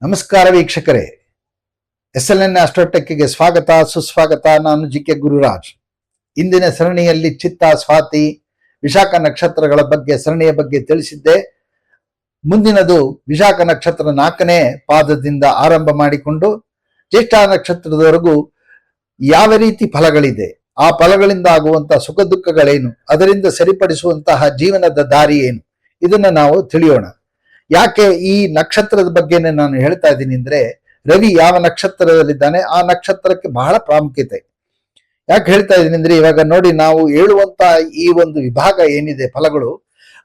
ನಮಸ್ಕಾರ ವೀಕ್ಷಕರೇ, SLN ಆಸ್ಟ್ರೋಟೆಕ್ಗೆ ಸ್ವಾಗತ ಸುಸ್ವಾಗತ. ನಾನು ಜಿಕೆ ಗುರುರಾಜ್. ಇಂದಿನ ಸರಣಿಯಲ್ಲಿ ಚಿತ್ತ, ಸ್ವಾತಿ, ವಿಶಾಖ ನಕ್ಷತ್ರಗಳ ಬಗ್ಗೆ ಸರಣಿಯ ಬಗ್ಗೆ ತಿಳಿಸಿದ್ದೆ. ಮುಂದಿನದು ವಿಶಾಖ ನಕ್ಷತ್ರ 4ನೇ ಪಾದದಿಂದ ಆರಂಭ ಮಾಡಿಕೊಂಡು ಜ್ಯೇಷ್ಠ ನಕ್ಷತ್ರದವರೆಗೂ ಯಾವ ರೀತಿ ಫಲಗಳಿದೆ, ಆ ಫಲಗಳಿಂದ ಆಗುವಂತಹ ಸುಖ ದುಃಖಗಳೇನು, ಅದರಿಂದ ಸರಿಪಡಿಸುವಂತಹ ಜೀವನದ ದಾರಿ ಏನು, ಇದನ್ನ ನಾವು ತಿಳಿಯೋಣ. ಯಾಕೆ ಈ ನಕ್ಷತ್ರದ ಬಗ್ಗೆನೇ ನಾನು ಹೇಳ್ತಾ ಇದ್ದೀನಿ ಅಂದ್ರೆ, ರವಿ ಯಾವ ನಕ್ಷತ್ರದಲ್ಲಿದ್ದಾನೆ ಆ ನಕ್ಷತ್ರಕ್ಕೆ ಬಹಳ ಪ್ರಾಮುಖ್ಯತೆ. ಯಾಕೆ ಹೇಳ್ತಾ ಇದ್ದೀನಿ ಅಂದ್ರೆ, ಇವಾಗ ನೋಡಿ, ನಾವು ಹೇಳುವಂತಹ ಈ ಒಂದು ವಿಭಾಗ ಏನಿದೆ ಫಲಗಳು,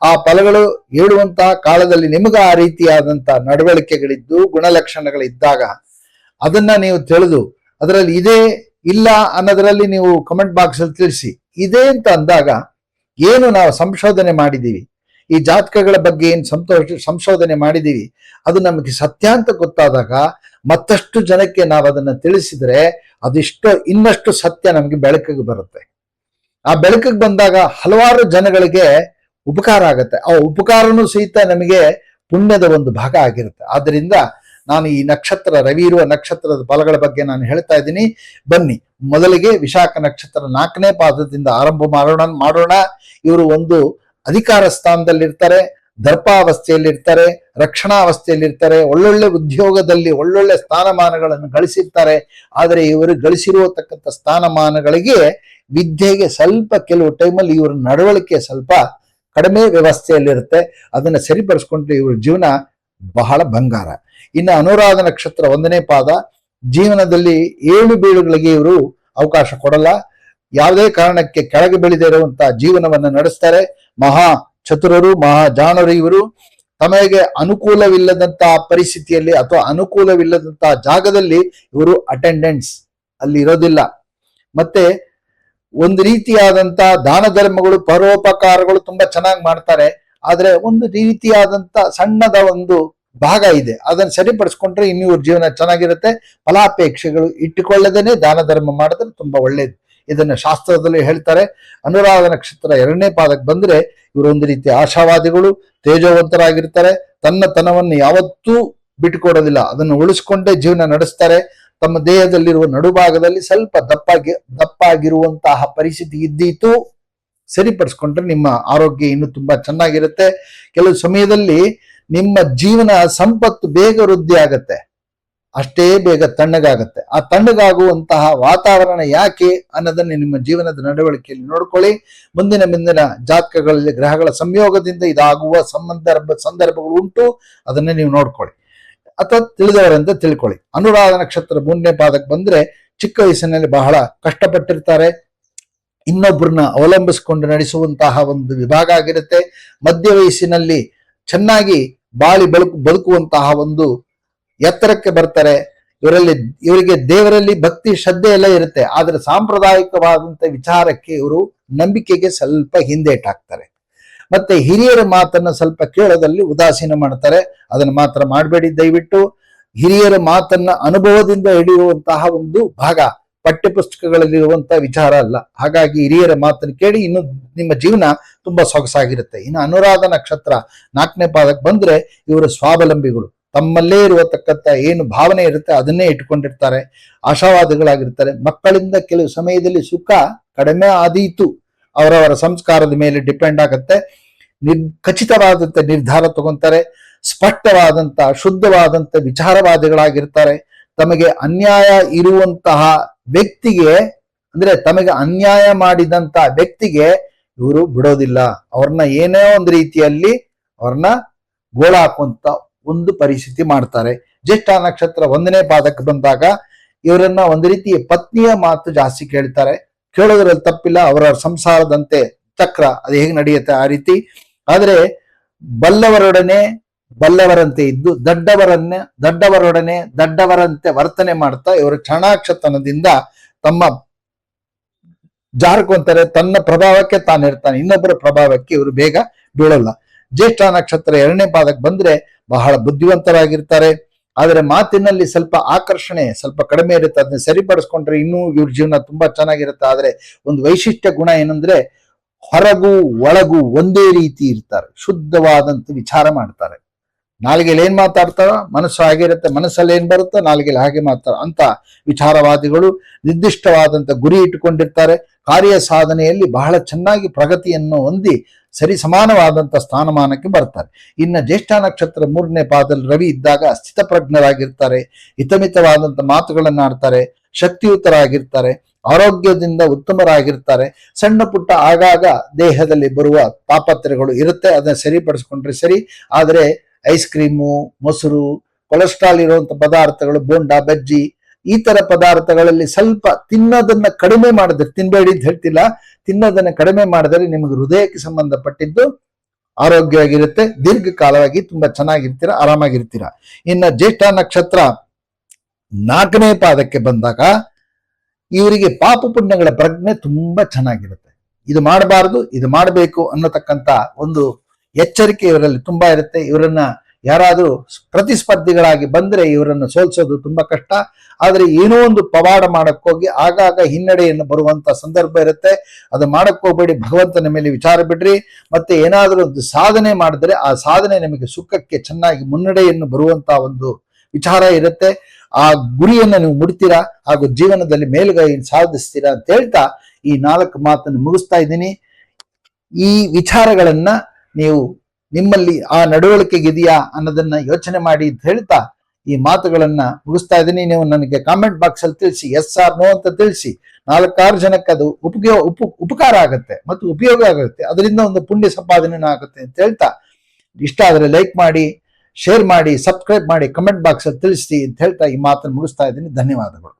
ಆ ಫಲಗಳು ಹೇಳುವಂತಹ ಕಾಲದಲ್ಲಿ ನಿಮಗೆ ಆ ರೀತಿಯಾದಂತಹ ನಡವಳಿಕೆಗಳಿದ್ದು ಗುಣಲಕ್ಷಣಗಳಿದ್ದಾಗ ಅದನ್ನ ನೀವು ತಿಳಿದು ಅದರಲ್ಲಿ ಇದೇ ಇಲ್ಲ ಅನ್ನೋದ್ರಲ್ಲಿ ನೀವು ಕಮೆಂಟ್ ಬಾಕ್ಸ್ ಅಲ್ಲಿ ತಿಳಿಸಿ. ಇದೆ ಅಂತ ಅಂದಾಗ ಏನು ನಾವು ಸಂಶೋಧನೆ ಮಾಡಿದೀವಿ, ಈ ಜಾತಕಗಳ ಬಗ್ಗೆ ಏನು ಸಂಶೋಧನೆ ಮಾಡಿದೀವಿ, ಅದು ನಮಗೆ ಸತ್ಯ ಅಂತ ಗೊತ್ತಾದಾಗ ಮತ್ತಷ್ಟು ಜನಕ್ಕೆ ನಾವು ಅದನ್ನ ತಿಳಿಸಿದ್ರೆ ಇನ್ನಷ್ಟು ಸತ್ಯ ನಮಗೆ ಬೆಳಕಿಗೆ ಬರುತ್ತೆ. ಆ ಬೆಳಕಿಗೆ ಬಂದಾಗ ಹಲವಾರು ಜನಗಳಿಗೆ ಉಪಕಾರ ಆಗುತ್ತೆ. ಆ ಉಪಕಾರನೂ ಸಹಿತ ನಮಗೆ ಪುಣ್ಯದ ಒಂದು ಭಾಗ ಆಗಿರುತ್ತೆ. ಆದ್ರಿಂದ ನಾನು ಈ ನಕ್ಷತ್ರ, ರವಿ ಇರುವ ನಕ್ಷತ್ರದ ಫಲಗಳ ಬಗ್ಗೆ ನಾನು ಹೇಳ್ತಾ ಇದ್ದೀನಿ. ಬನ್ನಿ, ಮೊದಲಿಗೆ ವಿಶಾಖ ನಕ್ಷತ್ರ 4ನೇ ಪಾದದಿಂದ ಆರಂಭ ಮಾಡೋಣ. ಇವರು ಒಂದು ಅಧಿಕಾರ ಸ್ಥಾನದಲ್ಲಿರ್ತಾರೆ, ದರ್ಪಾವಸ್ಥೆಯಲ್ಲಿರ್ತಾರೆ, ರಕ್ಷಣಾ ಅವಸ್ಥೆಯಲ್ಲಿರ್ತಾರೆ, ಒಳ್ಳೊಳ್ಳೆ ಉದ್ಯೋಗದಲ್ಲಿ ಒಳ್ಳೊಳ್ಳೆ ಸ್ಥಾನಮಾನಗಳನ್ನು ಗಳಿಸಿರ್ತಾರೆ. ಆದರೆ ಇವರು ಗಳಿಸಿರುವತಕ್ಕಂಥ ಸ್ಥಾನಮಾನಗಳಿಗೆ ವಿದ್ಯೆಗೆ ಸ್ವಲ್ಪ ಕೆಲವು ಟೈಮಲ್ಲಿ ಇವರ ನಡವಳಿಕೆ ಸ್ವಲ್ಪ ಕಡಿಮೆ ವ್ಯವಸ್ಥೆಯಲ್ಲಿರುತ್ತೆ. ಅದನ್ನು ಸರಿಪಡಿಸ್ಕೊಂಡ್ರೆ ಇವ್ರ ಜೀವನ ಬಹಳ ಬಂಗಾರ. ಇನ್ನು ಅನುರಾಧ ನಕ್ಷತ್ರ 1ನೇ ಪಾದ, ಜೀವನದಲ್ಲಿ ಏಳು ಬೀಳುಗಳಿಗೆ ಇವರು ಅವಕಾಶ ಕೊಡಲ್ಲ. ಯಾವುದೇ ಕಾರಣಕ್ಕೆ ಕೆಳಗೆ ಬೆಳೆದೇ ಇರುವಂತಹ ಜೀವನವನ್ನು ನಡೆಸ್ತಾರೆ. ಮಹಾ ಚತುರರು, ಮಹಾ ಜಾಣರು ಇವರು. ತಮಗೆ ಅನುಕೂಲವಿಲ್ಲದಂತಹ ಪರಿಸ್ಥಿತಿಯಲ್ಲಿ ಅಥವಾ ಅನುಕೂಲವಿಲ್ಲದಂತಹ ಜಾಗದಲ್ಲಿ ಇವರು ಅಟೆಂಡೆನ್ಸ್ ಅಲ್ಲಿ ಇರೋದಿಲ್ಲ. ಮತ್ತೆ ಒಂದು ರೀತಿಯಾದಂತಹ ದಾನ ಧರ್ಮಗಳು, ಪರೋಪಕಾರಗಳು ತುಂಬಾ ಚೆನ್ನಾಗಿ ಮಾಡ್ತಾರೆ. ಆದ್ರೆ ಒಂದು ರೀತಿಯಾದಂತ ಸಣ್ಣದ ಒಂದು ಭಾಗ ಇದೆ, ಅದನ್ನು ಸರಿಪಡಿಸ್ಕೊಂಡ್ರೆ ಇನ್ನು ಇವ್ರ ಜೀವನ ಚೆನ್ನಾಗಿರುತ್ತೆ. ಫಲಾಪೇಕ್ಷೆಗಳು ಇಟ್ಟುಕೊಳ್ಳದೇನೆ ದಾನ ಧರ್ಮ ಮಾಡಿದ್ರೆ ತುಂಬಾ ಒಳ್ಳೇದು. ಇದನ್ನ ಶಾಸ್ತ್ರದಲ್ಲಿ ಹೇಳ್ತಾರೆ. ಅನುರಾಧ ನಕ್ಷತ್ರ 2ನೇ ಪಾದಕ್ಕೆ ಬಂದ್ರೆ ಇವರು ಒಂದು ರೀತಿ ಆಶಾವಾದಿಗಳು, ತೇಜೋವಂತರಾಗಿರ್ತಾರೆ. ತನ್ನತನವನ್ನು ಯಾವತ್ತೂ ಬಿಟ್ಟುಕೊಡೋದಿಲ್ಲ, ಅದನ್ನು ಉಳಿಸ್ಕೊಂಡೇ ಜೀವನ ನಡೆಸ್ತಾರೆ. ತಮ್ಮ ದೇಹದಲ್ಲಿರುವ ನಡುಭಾಗದಲ್ಲಿ ಸ್ವಲ್ಪ ದಪ್ಪಾಗಿರುವಂತಹ ಪರಿಸ್ಥಿತಿ ಇದ್ದೀತು, ಸರಿಪಡಿಸ್ಕೊಂಡ್ರೆ ನಿಮ್ಮ ಆರೋಗ್ಯ ಇನ್ನು ತುಂಬಾ ಚೆನ್ನಾಗಿರುತ್ತೆ. ಕೆಲವು ಸಮಯದಲ್ಲಿ ನಿಮ್ಮ ಜೀವನ ಸಂಪತ್ತು ಬೇಗ ವೃದ್ಧಿ ಆಗತ್ತೆ, ಅಷ್ಟೇ ಬೇಗ ತಣ್ಣಗಾಗತ್ತೆ. ಆ ತಣ್ಣಗಾಗುವಂತಹ ವಾತಾವರಣ ಯಾಕೆ ಅನ್ನೋದನ್ನ ನಿಮ್ಮ ಜೀವನದ ನಡವಳಿಕೆಯಲ್ಲಿ ನೋಡ್ಕೊಳ್ಳಿ. ಮುಂದಿನ ಜಾತಕಗಳಲ್ಲಿ ಗ್ರಹಗಳ ಸಂಯೋಗದಿಂದ ಇದಾಗುವ ಸಂದರ್ಭಗಳು ಉಂಟು, ಅದನ್ನೇ ನೀವು ನೋಡ್ಕೊಳ್ಳಿ ಅಥವಾ ತಿಳಿದವರಂತ ತಿಳ್ಕೊಳ್ಳಿ. ಅನುರಾಧ ನಕ್ಷತ್ರ 3ನೇ ಪಾದಕ್ಕೆ ಬಂದ್ರೆ ಚಿಕ್ಕ ವಯಸ್ಸಿನಲ್ಲಿ ಬಹಳ ಕಷ್ಟಪಟ್ಟಿರ್ತಾರೆ, ಇನ್ನೊಬ್ಬರನ್ನ ಅವಲಂಬಿಸಿಕೊಂಡು ನಡೆಸುವಂತಹ ಒಂದು ವಿಭಾಗ ಆಗಿರುತ್ತೆ. ಮಧ್ಯ ವಯಸ್ಸಿನಲ್ಲಿ ಚೆನ್ನಾಗಿ ಬದುಕುವಂತಹ ಒಂದು ಎತ್ತರಕ್ಕೆ ಬರ್ತಾರೆ. ಇವರಿಗೆ ದೇವರಲ್ಲಿ ಭಕ್ತಿ ಶ್ರದ್ಧೆ ಎಲ್ಲ ಇರುತ್ತೆ. ಆದ್ರೆ ಸಾಂಪ್ರದಾಯಿಕವಾದಂತ ವಿಚಾರಕ್ಕೆ ಇವರು ನಂಬಿಕೆಗೆ ಸ್ವಲ್ಪ ಹಿಂದೇಟಾಕ್ತಾರೆ. ಮತ್ತೆ ಹಿರಿಯರ ಮಾತನ್ನ ಸ್ವಲ್ಪ ಕೇಳೋದಲ್ಲಿ ಉದಾಸೀನ ಮಾಡ್ತಾರೆ. ಅದನ್ನ ಮಾತ್ರ ಮಾಡಬೇಡಿ ದಯವಿಟ್ಟು. ಹಿರಿಯರ ಮಾತನ್ನ ಅನುಭವದಿಂದ ಹಿಡಿಯುವಂತಹ ಒಂದು ಭಾಗ, ಪಠ್ಯ ಪುಸ್ತಕಗಳಲ್ಲಿರುವಂತಹ ವಿಚಾರ ಅಲ್ಲ. ಹಾಗಾಗಿ ಹಿರಿಯರ ಮಾತನ್ನು ಕೇಳಿ, ಇನ್ನು ನಿಮ್ಮ ಜೀವನ ತುಂಬಾ ಸೊಗಸಾಗಿರುತ್ತೆ. ಇನ್ನು ಅನುರಾಧ ನಕ್ಷತ್ರ 4ನೇ ಪಾದಕ್ಕೆ ಬಂದ್ರೆ ಇವರು ಸ್ವಾವಲಂಬಿಗಳು. ತಮ್ಮಲ್ಲೇ ಇರುವತಕ್ಕಂಥ ಏನು ಭಾವನೆ ಇರುತ್ತೆ ಅದನ್ನೇ ಇಟ್ಕೊಂಡಿರ್ತಾರೆ, ಆಶಾವಾದಿಗಳಾಗಿರ್ತಾರೆ. ಮಕ್ಕಳಿಂದ ಕೆಲವು ಸಮಯದಲ್ಲಿ ಸುಖ ಕಡಿಮೆ ಆದೀತು, ಅವರವರ ಸಂಸ್ಕಾರದ ಮೇಲೆ ಡಿಪೆಂಡ್ ಆಗುತ್ತೆ. ಖಚಿತವಾದಂತ ನಿರ್ಧಾರ ತಗೊಂತಾರೆ, ಸ್ಪಷ್ಟವಾದಂತ ಶುದ್ಧವಾದಂತ ವಿಚಾರವಾದಿಗಳಾಗಿರ್ತಾರೆ. ತಮಗೆ ಅನ್ಯಾಯ ಇರುವಂತಹ ವ್ಯಕ್ತಿಗೆ, ಅಂದ್ರೆ ತಮಗೆ ಅನ್ಯಾಯ ಮಾಡಿದಂತ ವ್ಯಕ್ತಿಗೆ ಇವರು ಬಿಡೋದಿಲ್ಲ. ಅವ್ರನ್ನ ಏನೇ ಒಂದು ರೀತಿಯಲ್ಲಿ ಅವ್ರನ್ನ ಗೋಳಾಕುವಂತ ಒಂದು ಪರಿಸ್ಥಿತಿ ಮಾಡ್ತಾರೆ. ಜ್ಯೇಷ್ಠ ನಕ್ಷತ್ರ 1ನೇ ಪಾದಕ್ಕೆ ಬಂದಾಗ ಇವರನ್ನ ಒಂದು ರೀತಿಯ ಪತ್ನಿಯ ಮಾತು ಜಾಸ್ತಿ ಕೇಳ್ತಾರೆ. ಕೇಳೋದ್ರಲ್ಲಿ ತಪ್ಪಿಲ್ಲ, ಅವರ ಸಂಸಾರದಂತೆ ಚಕ್ರ ಅದು ಹೇಗೆ ನಡೆಯುತ್ತೆ ಆ ರೀತಿ. ಆದ್ರೆ ಬಲ್ಲವರಂತೆ ಇದ್ದು ದಡ್ಡವರೊಡನೆ ದಡ್ಡವರಂತೆ ವರ್ತನೆ ಮಾಡ್ತಾ ಇವರು ಚಾಣಾಕ್ಷತನದಿಂದ ತಮ್ಮ ಜಾರ್ಕೊಂತಾರೆ. ತನ್ನ ಪ್ರಭಾವಕ್ಕೆ ತಾನಿರ್ತಾನೆ, ಇನ್ನೊಬ್ಬರ ಪ್ರಭಾವಕ್ಕೆ ಇವರು ಬೇಗ ಬೀಳಲ್ಲ. ಜ್ಯೇಷ್ಠ ನಕ್ಷತ್ರ 2ನೇ ಪಾದಕ್ಕೆ ಬಂದ್ರೆ ಬಹಳ ಬುದ್ಧಿವಂತರಾಗಿರ್ತಾರೆ. ಆದ್ರೆ ಮಾತಿನಲ್ಲಿ ಸ್ವಲ್ಪ ಆಕರ್ಷಣೆ ಸ್ವಲ್ಪ ಕಡಿಮೆ ಇರುತ್ತೆ. ಅದನ್ನ ಸರಿಪಡಿಸ್ಕೊಂಡ್ರೆ ಇನ್ನೂ ಇವ್ರ ಜೀವನ ತುಂಬಾ ಚೆನ್ನಾಗಿರುತ್ತೆ. ಆದ್ರೆ ಒಂದು ವೈಶಿಷ್ಟ್ಯ ಗುಣ ಏನಂದ್ರೆ, ಹೊರಗೂ ಒಳಗೂ ಒಂದೇ ರೀತಿ ಇರ್ತಾರೆ, ಶುದ್ಧವಾದಂತ ವಿಚಾರ ಮಾಡ್ತಾರೆ. ನಾಲಿಗೆಯಲ್ಲಿ ಏನ್ ಮಾತಾಡ್ತಾರೋ ಮನಸ್ಸು ಆಗಿರುತ್ತೆ, ಮನಸ್ಸಲ್ಲಿ ಏನ್ ಬರುತ್ತೋ ನಾಲಿಗೆಯಲ್ಲಿ ಹಾಗೆ ಮಾತಾಡೋ ಅಂತ ವಿಚಾರವಾದಿಗಳು ನಿರ್ದಿಷ್ಟವಾದಂತ ಗುರಿ ಇಟ್ಟುಕೊಂಡಿರ್ತಾರೆ. ಕಾರ್ಯ ಸಾಧನೆಯಲ್ಲಿ ಬಹಳ ಚೆನ್ನಾಗಿ ಪ್ರಗತಿಯನ್ನು ಹೊಂದಿ ಸರಿ ಸಮಾನವಾದಂತ ಸ್ಥಾನಮಾನಕ್ಕೆ ಬರ್ತಾರೆ. ಇನ್ನು ಜ್ಯೇಷ್ಠ ನಕ್ಷತ್ರ 3ನೇ ಪಾದದಲ್ಲಿ ರವಿ ಇದ್ದಾಗ ಸ್ಥಿತಪ್ರಜ್ಞರಾಗಿರ್ತಾರೆ, ಹಿತಮಿತವಾದಂತ ಮಾತುಗಳನ್ನು ಆಡ್ತಾರೆ, ಶಕ್ತಿಯುತರಾಗಿರ್ತಾರೆ, ಆರೋಗ್ಯದಿಂದ ಉತ್ತಮರಾಗಿರ್ತಾರೆ. ಸಣ್ಣ ಪುಟ್ಟ ಆಗಾಗ ದೇಹದಲ್ಲಿ ಬರುವ ತಾಪತ್ರೆಗಳು ಇರುತ್ತೆ, ಅದನ್ನ ಸರಿಪಡಿಸ್ಕೊಂಡ್ರೆ ಸರಿ. ಆದರೆ ಐಸ್ ಕ್ರೀಮು, ಮೊಸರು, ಕೊಲೆಸ್ಟ್ರಾಲ್ ಇರುವಂತ ಪದಾರ್ಥಗಳು, ಬೋಂಡ, ಬಜ್ಜಿ ಈ ತರ ಪದಾರ್ಥಗಳಲ್ಲಿ ಸ್ವಲ್ಪ ತಿನ್ನೋದನ್ನ ಕಡಿಮೆ ಮಾಡಿದ್ರೆ, ತಿನ್ಬೇಡಿ ಅಂತ ಹೇಳ್ತಿಲ್ಲ, ತಿನ್ನೋದನ್ನ ಕಡಿಮೆ ಮಾಡಿದರೆ ನಿಮಗೆ ಹೃದಯಕ್ಕೆ ಸಂಬಂಧಪಟ್ಟಿದ್ದು ಆರೋಗ್ಯವಾಗಿರುತ್ತೆ, ದೀರ್ಘಕಾಲವಾಗಿ ತುಂಬಾ ಚೆನ್ನಾಗಿರ್ತೀರಾ, ಆರಾಮಾಗಿರ್ತೀರಾ. ಇನ್ನು ಜ್ಯೇಷ್ಠ ನಕ್ಷತ್ರ 4ನೇ ಪಾದಕ್ಕೆ ಬಂದಾಗ ಇವರಿಗೆ ಪಾಪ ಪುಣ್ಯಗಳ ಪ್ರಜ್ಞೆ ತುಂಬಾ ಚೆನ್ನಾಗಿರುತ್ತೆ. ಇದು ಮಾಡಬಾರದು, ಇದು ಮಾಡಬೇಕು ಅನ್ನತಕ್ಕಂತ ಒಂದು ಎಚ್ಚರಿಕೆ ಇವರಲ್ಲಿ ತುಂಬಾ ಇರುತ್ತೆ. ಇವರನ್ನ ಯಾರಾದರೂ ಪ್ರತಿಸ್ಪರ್ಧಿಗಳಾಗಿ ಬಂದ್ರೆ ಇವರನ್ನು ಸೋಲ್ಸೋದು ತುಂಬಾ ಕಷ್ಟ. ಆದ್ರೆ ಏನೋ ಒಂದು ಪವಾಡ ಮಾಡಕ್ ಹೋಗಿ ಆಗಾಗ ಹಿನ್ನಡೆಯನ್ನು ಬರುವಂತ ಸಂದರ್ಭ ಇರುತ್ತೆ. ಅದು ಮಾಡಕ್ ಹೋಗ್ಬೇಡಿ, ಭಗವಂತನ ಮೇಲೆ ವಿಚಾರ ಬಿಡ್ರಿ. ಮತ್ತೆ ಏನಾದರೂ ಒಂದು ಸಾಧನೆ ಮಾಡಿದ್ರೆ ಆ ಸಾಧನೆ ನಿಮಗೆ ಸುಖಕ್ಕೆ ಚೆನ್ನಾಗಿ ಮುನ್ನಡೆಯನ್ನು ಬರುವಂತ ಒಂದು ವಿಚಾರ ಇರುತ್ತೆ. ಆ ಗುರಿಯನ್ನು ನೀವು ಮುಡ್ತೀರಾ, ಹಾಗೂ ಜೀವನದಲ್ಲಿ ಮೇಲುಗೈ ಸಾಧಿಸ್ತೀರಾ ಅಂತ ಹೇಳ್ತಾ ಈ 4 ಮಾತನ್ನು ಮುಗಿಸ್ತಾ ಇದ್ದೀನಿ. ಈ ವಿಚಾರಗಳನ್ನ ನೀವು ನಿಮ್ಮಲ್ಲಿ ಆ ನಡವಳಿಕೆಗಿದೆಯಾ ಅನ್ನೋದನ್ನ ಯೋಚನೆ ಮಾಡಿ ಅಂತ ಹೇಳ್ತಾ ಈ ಮಾತುಗಳನ್ನ ಮುಗಿಸ್ತಾ ಇದ್ದೀನಿ. ನೀವು ನನಗೆ ಕಾಮೆಂಟ್ ಬಾಕ್ಸ್ ಅಲ್ಲಿ ತಿಳಿಸಿ, ಎಸ್ ಆರ್ ನೋ ಅಂತ ತಿಳಿಸಿ. 4-6 ಜನಕ್ಕೆ ಅದು ಉಪಕಾರ ಆಗುತ್ತೆ ಮತ್ತು ಉಪಯೋಗ ಆಗುತ್ತೆ, ಅದರಿಂದ ಒಂದು ಪುಣ್ಯ ಸಂಪಾದನೆ ಆಗುತ್ತೆ ಅಂತ ಹೇಳ್ತಾ, ಇಷ್ಟ ಆದರೆ ಲೈಕ್ ಮಾಡಿ, ಶೇರ್ ಮಾಡಿ, ಸಬ್ಸ್ಕ್ರೈಬ್ ಮಾಡಿ, ಕಮೆಂಟ್ ಬಾಕ್ಸ್ ಅಲ್ಲಿ ತಿಳಿಸಿ ಅಂತ ಹೇಳ್ತಾ ಈ ಮಾತನ್ನು ಮುಗಿಸ್ತಾ ಇದ್ದೀನಿ. ಧನ್ಯವಾದಗಳು.